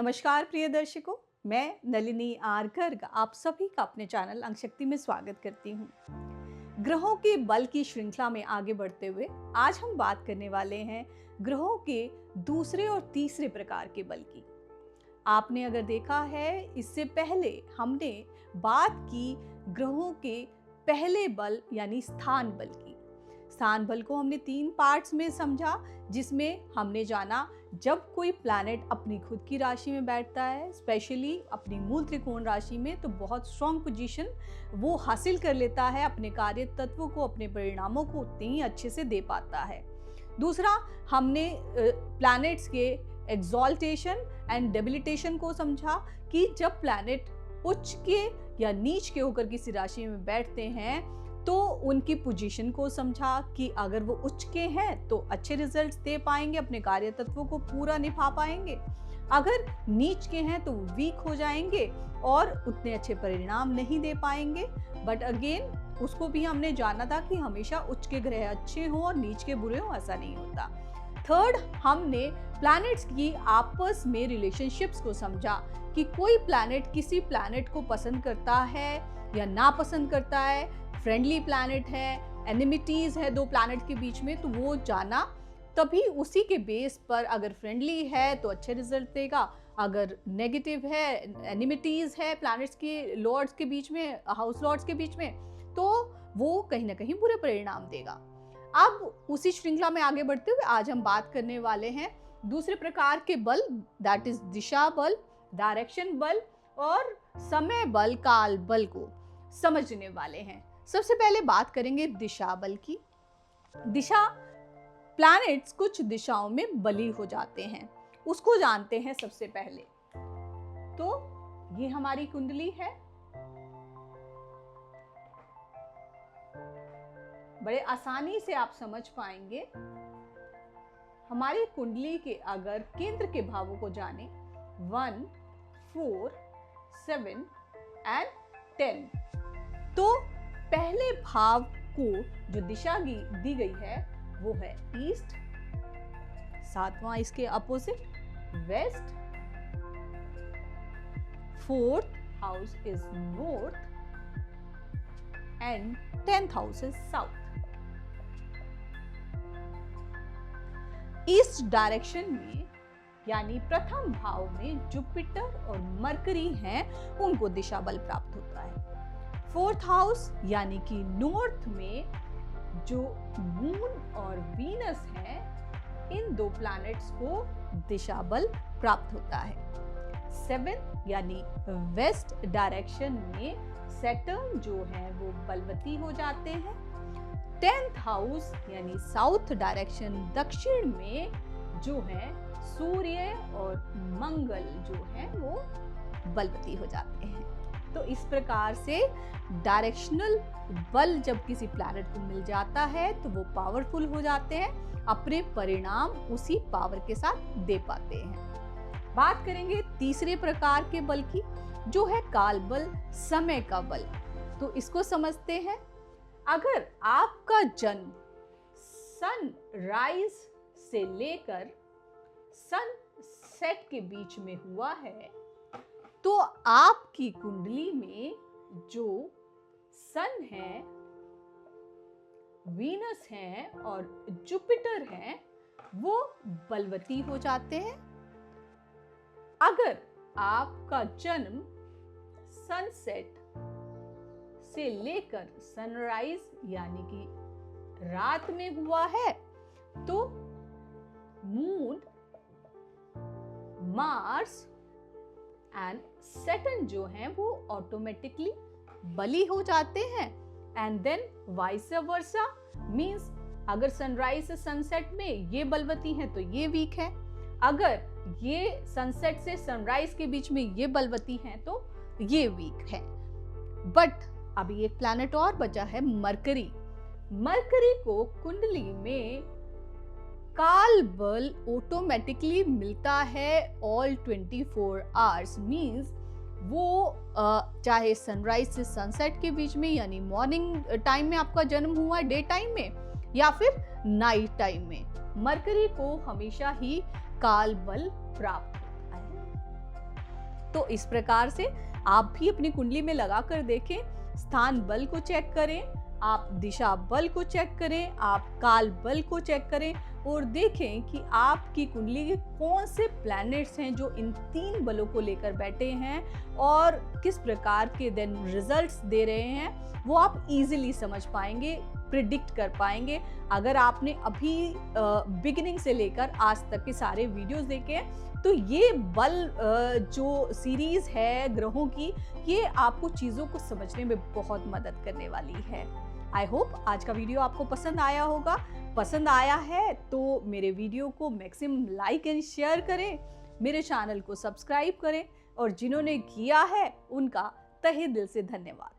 नमस्कार प्रिय दर्शकों, मैं नलिनी आर गर्ग आप सभी का अपने चैनल अंक शक्ति में स्वागत करती हूँ। ग्रहों के बल की श्रृंखला में आगे बढ़ते हुए आज हम बात करने वाले हैं ग्रहों के दूसरे और तीसरे प्रकार के बल की। आपने अगर देखा है, इससे पहले हमने बात की ग्रहों के पहले बल यानी स्थान बल की। स्थान बल को हमने 3 पार्ट्स में समझा, जिसमें हमने जाना जब कोई प्लैनेट अपनी खुद की राशि में बैठता है, स्पेशली अपनी मूल त्रिकोण राशि में, तो बहुत स्ट्रॉन्ग पोजीशन वो हासिल कर लेता है, अपने कार्य तत्वों को, अपने परिणामों को उतने ही अच्छे से दे पाता है। दूसरा, हमने प्लैनेट्स के एक्सॉल्टेशन एंड डेबिलिटेशन को समझा कि जब प्लैनेट उच्च के या नीच के होकर किसी राशि में बैठते हैं तो उनकी पोजीशन को समझा कि अगर वो उच्च के हैं तो अच्छे रिजल्ट्स दे पाएंगे, अपने कार्य तत्वों को पूरा निभा पाएंगे। अगर नीच के हैं तो वीक हो जाएंगे और उतने अच्छे परिणाम नहीं दे पाएंगे। बट अगेन उसको भी हमने जाना था कि हमेशा उच्च के ग्रह अच्छे हों और नीच के बुरे हों, ऐसा नहीं होता। थर्ड, हमने प्लैनेट्स की आपस में रिलेशनशिप्स को समझा कि कोई प्लैनेट किसी प्लैनेट को पसंद करता है या ना पसंद करता है, फ्रेंडली प्लैनेट है, एनिमिटीज है दो प्लैनेट के बीच में, तो वो जाना। तभी उसी के बेस पर अगर फ्रेंडली है तो अच्छे रिजल्ट देगा, अगर नेगेटिव है, एनिमिटीज है प्लैनेट्स के लॉर्ड्स के बीच में, हाउस लॉर्ड्स के बीच में, तो वो कहीं ना कहीं बुरे परिणाम देगा। अब उसी श्रृंखला में आगे बढ़ते हुए आज हम बात करने वाले हैं दूसरे प्रकार के बल, दैट इज दिशा बल, डायरेक्शन बल और समय बल, काल बल को समझने वाले हैं। सबसे पहले बात करेंगे दिशा बल की। दिशा, प्लैनेट्स कुछ दिशाओं में बली हो जाते हैं, उसको जानते हैं सबसे पहले। तो ये हमारी कुंडली है, बड़े आसानी से आप समझ पाएंगे। हमारी कुंडली के अगर केंद्र के भावों को जाने 1, 4, 7 एंड 10, तो पहले भाव को जो दिशा दी गई है वो है ईस्ट, सातवां इसके opposite west, 4th house is north and 10th house is south. East direction में यानी प्रथम भाव में जुपिटर और मरकरी हैं, उनको दिशा बल प्राप्त होता है। 4th हाउस यानी कि नॉर्थ में जो मून और वीनस है, इन दो प्लैनेट्स को दिशा बल प्राप्त होता है। 7th यानी वेस्ट डायरेक्शन में सैटर्न जो है वो बलवती हो जाते हैं। 10th हाउस यानी साउथ डायरेक्शन दक्षिण में जो है सूर्य और मंगल जो है वो बलवती हो जाते हैं। तो इस प्रकार से डायरेक्शनल बल जब किसी प्लैनेट को मिल जाता है तो वो पावरफुल हो जाते हैं, अपने परिणाम उसी पावर के साथ दे पाते हैं। बात करेंगे तीसरे प्रकार के बल की, जो है काल बल, समय का बल। तो इसको समझते हैं। अगर आपका जन्म सनराइज से लेकर सनसेट के बीच में हुआ है, तो आपकी कुंडली में जो सन है, वीनस है और जुपिटर है, वो बलवती हो जाते हैं। अगर आपका जन्म सनसेट से लेकर सनराइज यानी कि रात में हुआ है, तो मून, मार्स एंड सैटर्न जो हैं वो ऑटोमेटिकली बली हो जाते हैं। And then vice versa, means अगर सनराइज से सनसेट में ये बलवती हैं तो ये वीक है, अगर ये सनसेट से सनराइज के बीच में ये बलवती हैं तो ये वीक है। बट अभी एक प्लैनेट और बचा है, मरकरी। मरकरी को कुंडली में काल बल ऑटोमेटिकली मिलता है ऑल 24 आवर्स, मींस वो चाहे सनराइज से सनसेट के बीच में यानी मॉर्निंग टाइम में आपका जन्म हुआ, डे टाइम में, या फिर नाइट टाइम में, मरकरी को हमेशा ही काल बल प्राप्त होता है। तो इस प्रकार से आप भी अपनी कुंडली में लगा कर देखें, स्थान बल को चेक करें, आप दिशा बल को चेक करें, आप काल बल को चेक करें और देखें कि आपकी कुंडली के कौन से प्लैनेट्स हैं जो इन 3 बलों को लेकर बैठे हैं और किस प्रकार के देन रिजल्ट्स दे रहे हैं, वो आप इजीली समझ पाएंगे, प्रिडिक्ट कर पाएंगे। अगर आपने अभी बिगिनिंग से लेकर आज तक के सारे वीडियोस देखे हैं तो ये बल जो सीरीज है ग्रहों की, ये आपको चीज़ों को समझने में बहुत मदद करने वाली है। आई होप आज का वीडियो आपको पसंद आया होगा। पसंद आया है तो मेरे वीडियो को मैक्सिमम लाइक एंड शेयर करें, मेरे चैनल को सब्सक्राइब करें और जिन्होंने किया है उनका तहे दिल से धन्यवाद।